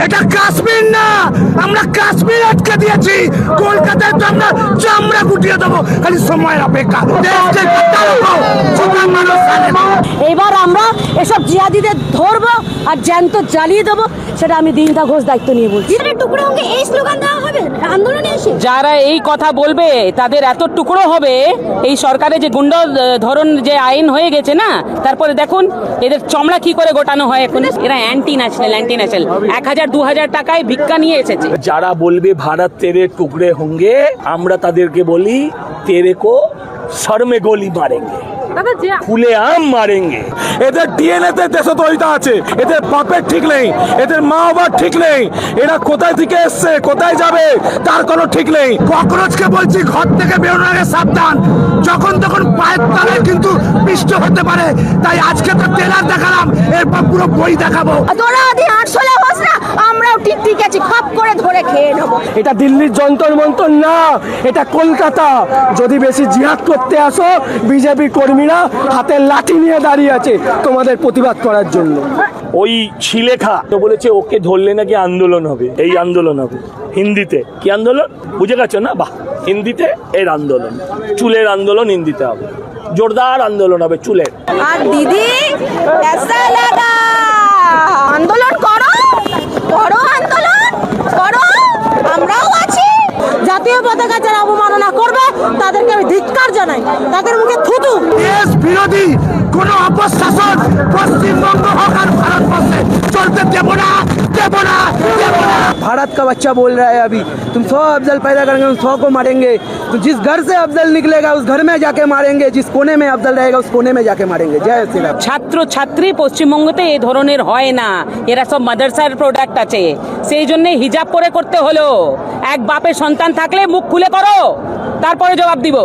এটা কাশ্মীর না, আমরা কাশ্মীর আটকে দিয়েছি, কলকাতায় তো আমরা চামড়া গুটিয়ে দেবো, খালি সময়ের অপেক্ষা। দেশকে চালাবো, ছোটা মানুষ জানে না। এবার আমরা এসব জিহাদিদের ধরবো আর জ্যান্ত জ্বালিয়ে দেবো, সেটা আমি দিনটা ঘোষ দায়িত্ব নিয়ে বলছি। টুকরো হোক এই স্লোগান দেওয়া হবে আন্দোলনে এসে। যারা এই কথা বলবে তাদের এত টুকরো হবে, এই সরকারের যে গুন্ড ধরন যে আইন হয়ে গেছে না, তারপরে দেখুন এদের চমড়া কি করে গোটানো হয় এখন। এরা অ্যান্টি ন্যাশনাল 1000-2000 টাকায় ভিক্ষা নিয়ে এসেছে। যারা বলবে ভারত তেরে টুকরে হোঙ্গে, আমরা তাদেরকে বলি তেরে কো সর মে গোলি মারেঙ্গে, ফুলে আম মারেঙ্গে। এদের ডিএনএ তে দেশদ্রোহিতা আছে, এদের বাপের ঠিক নেই, এদের মা বাবার ঠিক নেই, এরা কোথায় থেকে এসছে কোথায় যাবে তার কোনো ঠিক নেই। ককরোচকে বলছি ঘর থেকে বেরোনোর আগে সাবধান, যখন তখন পায়ের তলায় কিন্তু পিষ্ট হতে পারে। তাই আজকে তো ট্রেলার দেখালাম, এরপর পুরো বই দেখাবো। তোরা আদি 800 হোস না, আমরাও ঠিক আছি, খপ করে ধরে খেয়ে নেবো। এটা দিল্লির যন্তর মন্তর না, এটা কলকাতা। যদি বেশি জিহাদ করতে আসো, বিজেপি কর্মীরা হাতে লাঠি নিয়ে দাঁড়িয়ে আছে তোমাদের প্রতিবাদ করার জন্য। ওই ছিলেখা তো বলেছে ওকে ধরলে নাকি আন্দোলন হবে, এই আন্দোলন হবে হিন্দিতে। কি আন্দোলন বুঝে গেছো না? বাহ, হিন্দিতে এর আন্দোলন, চুলের আন্দোলন হিন্দিতে হবে, জোরদার আন্দোলন হবে চুলের। আর দিদি कैसा लगा? আন্দোলন করো করো, আন্দোলন করো, আমরাও আছি। জাতীয় পতাকা যারা অবমাননা করবে তাদেরকে আমি ধিক্কার জানাই, তাদের মুখে থুতু। দেশ বিরোধী কোন অপশাসন পশ্চিমবঙ্গ হোক আর ভারতবর্ষে চলতে দেব না, দেব না, দেব না। भारत का बच्चा बोल रहा है अभी तुम 100 अफजल पैदा करेंगे, उन 100 को मारेंगे। तो जिस घर से अफजल निकलेगा उस घर में जाके मारेंगे, जिस कोने में अफजल रहेगा उस कोने में जाके मारेंगे। जय श्री राम। ছাত্র ছাত্রী পশ্চিমবঙ্গতে এই ধরনের হয় না, এরা সব মাদ্রাসার প্রোডাক্ট আছে, সেই জন্য হিজাব পরে করতে হলো। এক বাপের সন্তান থাকলে মুখ খুলে করো, তারপরে জবাব দিব।